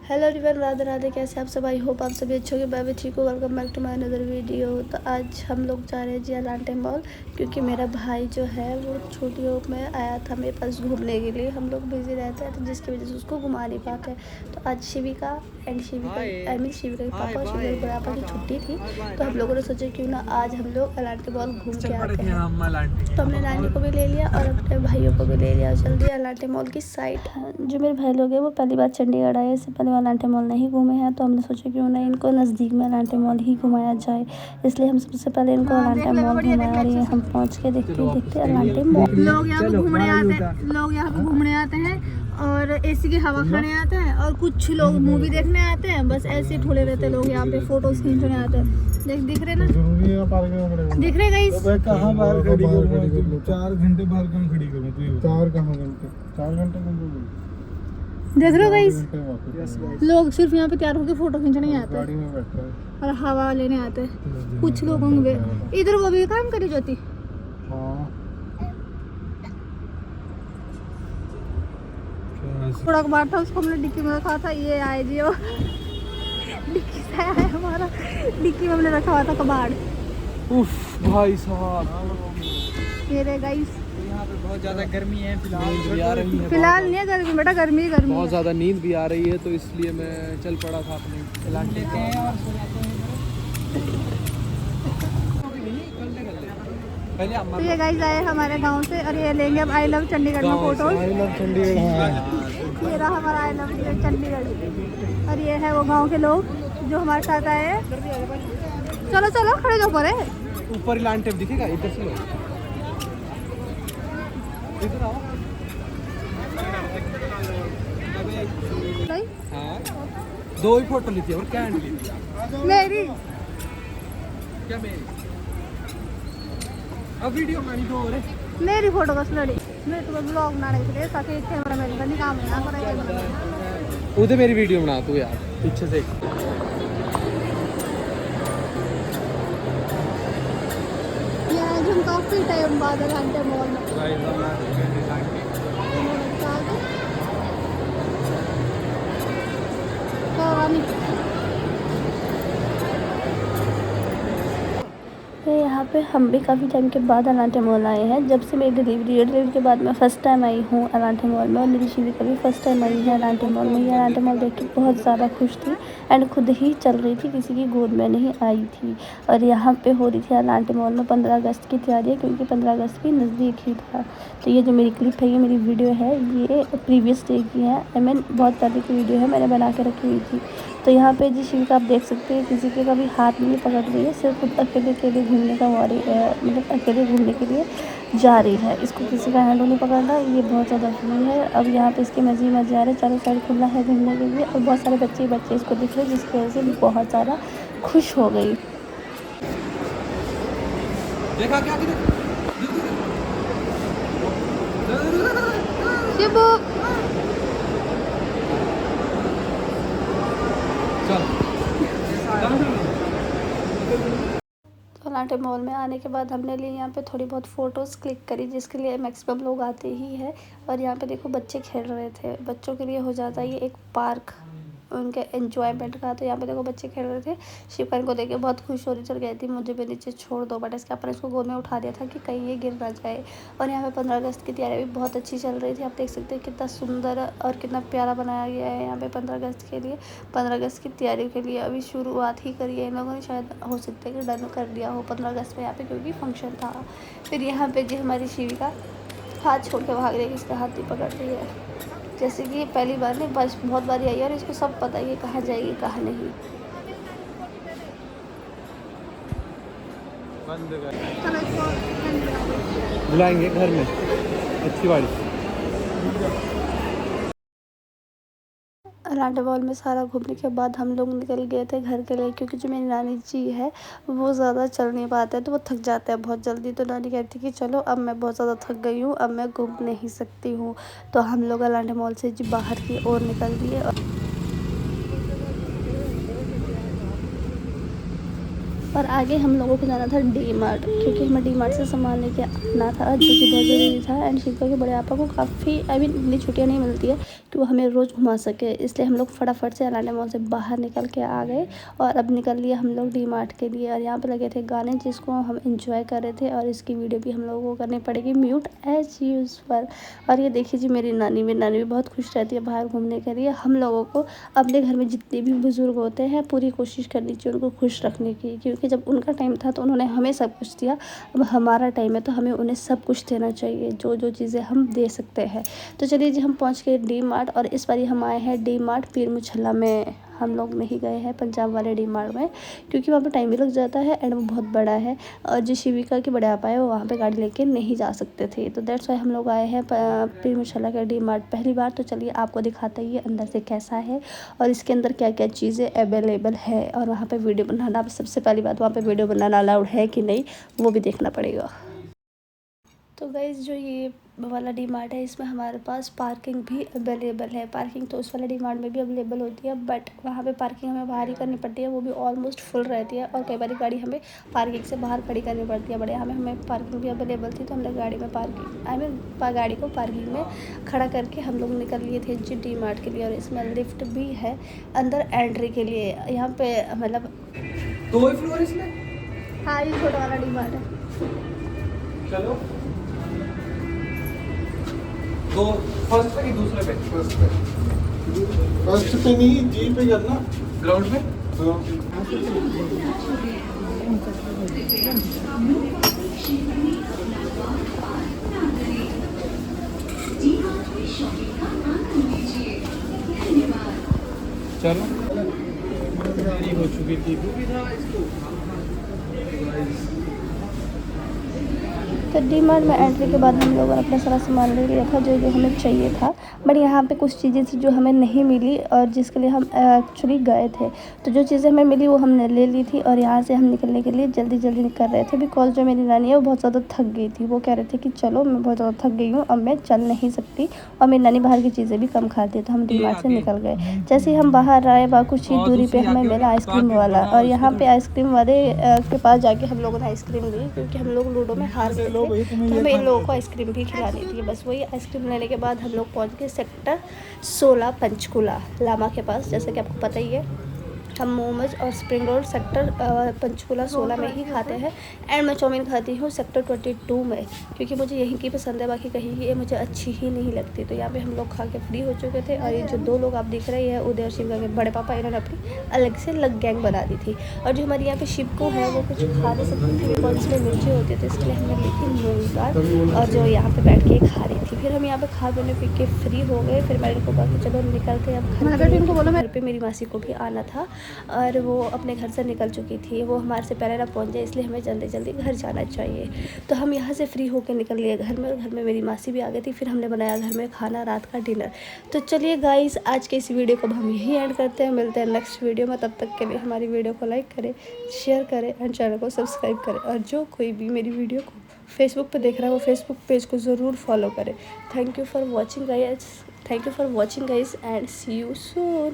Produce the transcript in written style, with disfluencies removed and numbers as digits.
Hello everyone, Radhe Radhe. कैसे आप सब? आई होप आप सभी अच्छे होंगे। मैं भी ठीक हूँ। Welcome back to my another video. तो आज हम लोग जा रहे हैं जी अलांटे मॉल, क्योंकि मेरा भाई जो है वो छुट्टियों में आया था मेरे पास घूमने के लिए। हम लोग बिजी रहते हैं तो जिसकी वजह से उसको घुमा नहीं पाते। तो आज शिविका एंड शिविका शिविका के पापा और शिविका के पापा की छुट्टी थी, तो हम लोगों ने सोचा क्यों ना आज हम लोग अलांटे मॉल घूम के आते हैं। तो हमने नानी को भी ले लिया और अपने भाइयों को भी ले लिया और चल दिया अलांटे मॉल की साइड। जो मेरे भाई लोग हैं वो पहली बार चंडीगढ़ आए, इससे पहले अलांटे मॉल नहीं घूमे हैं, तो हमने सोचा क्यों ना इनको नज़दीक में अलांटे मॉल ही घुमाया जाए। इसलिए हम सबसे पहले इनको अलांटे मॉल घुमाया और ये हम पहुँच के देखते अलांटे मॉल। लोग यहाँ पे घूमने आते हैं और एसी की हवा खाने आते हैं, और कुछ लोग मूवी देखने आते हैं। बस ऐसे ही थोड़े रहते लोग यहाँ पे, फोटो खींचने आते हैं। दिख रहे ना, दिख रहे गाइस। कहाँ बाहर खड़ी करूँ? 4 घंटे बाहर कहाँ खड़ी करूँ? 4 घंटे देख रहे हो गाइस, लोग सिर्फ यहाँ पे तैयार होकर फोटो खींचने आते हैं और हवा लेने आते हैं। कुछ लोग होंगे इधर, वो भी काम करे ज्योति। थोड़ा कबाड़ था, उसको हमने डिक्की में रखा था। ये आए जी, वो डिक्की से आया है हमारा। डिक्की में हमने रखा हुआ था कबाड़। उफ भाई साहब, ये रे गाइस, यहाँ पे बहुत ज़्यादा गर्मी है। फिलहाल नहीं है गर्मी बेटा, गर्मी बहुत ज़्यादा नींद भी आ रही है, तो इसलिए मैं चल पड़ा था अपने इलाज लेते हैं और सो जाते हैं। तो ये गाइस आए हमारे गांव से, और ये लेंगे अब आई लव चंडीगढ़ में फोटो। ये रहा हमारा आई लव चंडीगढ़, और ये है वो गांव के लोग जो हमारे साथ आए हैं। चलो चलो, खड़े जो ऊपर है, ऊपर अलांटे दिखेगा। इधर से इधर आओ। हाँ, 2 ही फोटो ली थी और क्या ली थी? मेरी क्या मेरी? अब वीडियो बनानी तो हो रहे। मेरी फोटो बस लड़ी। मैं तो ब्लॉग बनाने के लिए ताकि कैमरा मैन का नहीं काम ना करे। उधर मेरी वीडियो बना तू यार, पीछे से। आज हम काफी टाइम बाद अलांटे मॉल में यहाँ पे हम भी काफ़ी टाइम के बाद अलांटे मॉल आए हैं। जब से मेरी डिलीवरी के बाद मैं फ़र्स्ट टाइम आई हूँ अलांटे मॉल में, और मेरी शिवी कभी फ़र्स्ट टाइम आई है अलांटे मॉल में। ये अलांटे मॉल देख के बहुत ज़्यादा खुश थी एंड खुद ही चल रही थी, किसी की गोद में नहीं आई थी। और यहाँ पे हो रही थी अलांटे मॉल में 15 अगस्त की तैयारी, क्योंकि 15 अगस्त भी नज़दीक ही था। तो ये जो मेरी क्लिप है, ये मेरी वीडियो है, ये प्रीवियस डे की है। बहुत पहले की वीडियो है, मैंने बना के रखी हुई थी। तो यहाँ पे जी शिविका आप देख सकते हैं, किसी के कभी हाथ नहीं पकड़ रही है, सिर्फ खुद अकेले घूमने का मतलब अकेले घूमने के लिए जा रही है। इसको किसी का हैंड नहीं पकड़ रहा। ये बहुत ज़्यादा फ्री है। अब यहाँ पे इसके मज़े आ रहे हैं, चारों साइड खुला है घूमने के लिए, और बहुत सारे बच्चे इसको दिख रहे हैं, जिसकी वजह से बहुत ज़्यादा खुश हो गई। देखा क्या तो अलांटे मॉल में आने के बाद हमने लिए यहाँ पे थोड़ी बहुत फ़ोटोज़ क्लिक करी, जिसके लिए मैक्सिमम लोग आते ही हैं। और यहाँ पे देखो बच्चे खेल रहे थे, बच्चों के लिए हो जाता है ये एक पार्क उनके एंजॉयमेंट का। तो यहाँ पे देखो बच्चे खेल रहे थे। शिवकन को देख के बहुत खुश हो रही, चल गई थी मुझे भी नीचे छोड़ दो, बट इसके अपन इसको गोद में उठा दिया था कि कहीं ये गिर ना जाए। और यहाँ पे 15 अगस्त की तैयारी भी बहुत अच्छी चल रही थी। आप देख सकते हैं कितना सुंदर और कितना प्यारा बनाया गया है यहाँ पे 15 अगस्त के लिए। 15 अगस्त की तैयारी के लिए अभी शुरुआत ही करी है इन लोगों ने, शायद हो सकता है कि डन कर दिया हो 15 अगस्त में यहाँ पे, क्योंकि फंक्शन था। फिर यहाँ पे जी हमारी शिविका हाथ छोड़ के भाग रही है, किसका हाथ नहीं पकड़ रही है। जैसे कि पहली बार नहीं, बस बहुत बारी आई है और इसको सब पता है कहाँ जाएगी कहाँ नहीं। बुलाएंगे घर में, अच्छी बात। अलांटे मॉल में सारा घूमने के बाद हम लोग निकल गए थे घर के लिए, क्योंकि जो मेरी नानी जी है वो ज़्यादा चल नहीं पाते हैं, तो वो थक जाते हैं बहुत जल्दी। तो नानी कहती कि चलो अब मैं बहुत ज़्यादा थक गई हूँ, अब मैं घूम नहीं सकती हूँ। तो हम लोग अलांटे मॉल से जी बाहर की ओर निकल दिए। और आगे हम लोगों को जाना था डी मार्ट, क्योंकि हमें डी मार्ट से सामान लेके आना था, जो कि बहुत ज़रूरी था। एंड शिल्पा के बड़े पापा को काफ़ी इतनी छुट्टियाँ नहीं मिलती है कि वो हमें रोज़ घुमा सके, इसलिए हम लोग फटाफट से अलांटे मॉल से बाहर निकल के आ गए और अब निकल लिए हम लोग डी मार्ट के लिए। और यहाँ पे लगे थे गाने जिसको हम इंजॉय कर रहे थे, और इसकी वीडियो भी हम लोगों को करनी पड़ेगी म्यूट एज यूजुअल। और ये देखिए जी मेरी नानी भी बहुत खुश रहती है बाहर घूमने के लिए। हम लोगों को अपने घर में जितने भी बुज़ुर्ग होते हैं पूरी कोशिश करनी चाहिए उनको खुश रखने की, क्योंकि जब उनका टाइम था तो उन्होंने हमें सब कुछ दिया, अब हमारा टाइम है तो हमें उन्हें सब कुछ देना चाहिए, जो जो चीज़ें हम दे सकते हैं। तो चलिए जी हम पहुंच गए डी मार्ट, और इस बारी हम आए हैं डी मार्ट पीर मुछल्ला में। हम लोग नहीं गए हैं पंजाब वाले डी मार्ट में, क्योंकि वहाँ पे टाइम भी लग जाता है एंड वो बहुत बड़ा है, और जो शिविका के बड़े आपा है वो वहाँ पे गाड़ी लेके नहीं जा सकते थे, तो दैट्स वाई हम लोग आए हैं पीर मुछल्ला का डी मार्ट पहली बार। तो चलिए आपको दिखाते ही अंदर से कैसा है और इसके अंदर क्या क्या चीज़ें अवेलेबल है, और वहाँ पे वीडियो बनाना, सबसे पहली बात वहाँ पे वीडियो बनाना अलाउड है कि नहीं वो भी देखना पड़ेगा। तो गाइज़ जो ये वाला डी मार्ट है इसमें हमारे पास पार्किंग भी अवेलेबल है। पार्किंग तो उस वाले डी मार्ट में भी अवेलेबल होती है, बट वहाँ पे पार्किंग हमें बाहर ही करनी पड़ती है, वो भी ऑलमोस्ट फुल रहती है, और कई बार गाड़ी हमें पार्किंग से बाहर खड़ी करनी पड़ती है। बड़े यहाँ में हमें पार्किंग भी अवेलेबल थी, तो हमने गाड़ी में गाड़ी को पार्किंग में खड़ा करके हम लोग निकल लिए थे जी डी मार्ट के लिए। और इसमें लिफ्ट भी है अंदर एंट्री के लिए। यहाँ पे मतलब 2 फ्लोर इसमें। हाँ ये छोटा वाला डी मार्ट है। चलो तो फर्स्ट पे कि दूसरे पे? फर्स्ट पे नहीं, जी पे करना, ग्राउंड पे। चलो हो चुकी थी तो डी मार्ट में एंट्री के बाद हम लोगों ने अपना सारा सामान ले लिया था जो जो हमें चाहिए था, बट यहाँ पे कुछ चीज़ें थी जो हमें नहीं मिली और जिसके लिए हम एक्चुअली गए थे। तो जो चीज़ें हमें मिली वो हमने ले ली थी, और यहाँ से हम निकलने के लिए जल्दी जल्दी कर रहे थे, बिकॉज जो मेरी नानी है वो बहुत ज़्यादा थक गई थी। वो कह रहे थे कि चलो मैं बहुत ज़्यादा थक गई हूँ, अब मैं चल नहीं सकती, और मेरी नानी बाहर की चीज़ें भी कम खाती है, तो हम डी मार्ट से निकल गए। जैसे ही हम बाहर आए वहाँ कुछ ही दूरी पर हमें मिला आइसक्रीम वाला, और यहाँ पर आइसक्रीम वाले के पास जाके हम लोगों ने आइसक्रीम ली, क्योंकि हम लोग लूडो में हार गए थे, तो हमें इन लोगों को आइसक्रीम भी खिलानी थी। बस वही आइसक्रीम लेने के बाद हम लोग पहुंच गए सेक्टर 16 पंचकूला लामा के पास। जैसे कि आपको पता ही है हम मोमोज और स्प्रिंग रोल सेक्टर पंचकूला 16 में ही खाते हैं, एंड मैं चाउमीन खाती हूँ सेक्टर 22 में, क्योंकि मुझे यहीं की पसंद है, बाकी कहीं की ये मुझे अच्छी ही नहीं लगती। तो यहाँ पे हम लोग खा के फ्री हो चुके थे, और ये जो 2 लोग आप दिख रहे हैं उदय और शिवका के बड़े पापा, इन्होंने अपनी अलग से अलग गैंग बना दी थी। और जो हमारे यहाँ पे शिवको है वो कुछ खा नहीं सकती थी बिकॉज इसमें मिर्ची होती है, तो इसलिए हमने ली थी मूंग दाल, और जो यहाँ पे बैठ के खा रही थी। फिर हम यहाँ पे खा पीने पी के फ्री हो गए। फिर मैंने इनको कहा कि चलो निकलते हैं अब घर पे। मेरी मासी को भी आना था और वो अपने घर से निकल चुकी थी, वो हमारे से पहले ना पहुंच जाए, इसलिए हमें जल्दी जल्दी घर जाना चाहिए। तो हम यहाँ से फ्री होकर निकल लिए घर में, और घर में मेरी मासी भी आ गई थी। फिर हमने बनाया घर में खाना, रात का डिनर। तो चलिए गाइस आज के इस वीडियो को हम यहीं एंड करते हैं, मिलते हैं नेक्स्ट वीडियो में। तब तक के लिए हमारी वीडियो को लाइक करें, शेयर करें एंड चैनल को सब्सक्राइब करें, और जो कोई भी मेरी वीडियो को फेसबुक पे देख रहा है वो फेसबुक पेज को ज़रूर फॉलो करें। Thank you for watching guys and see you soon.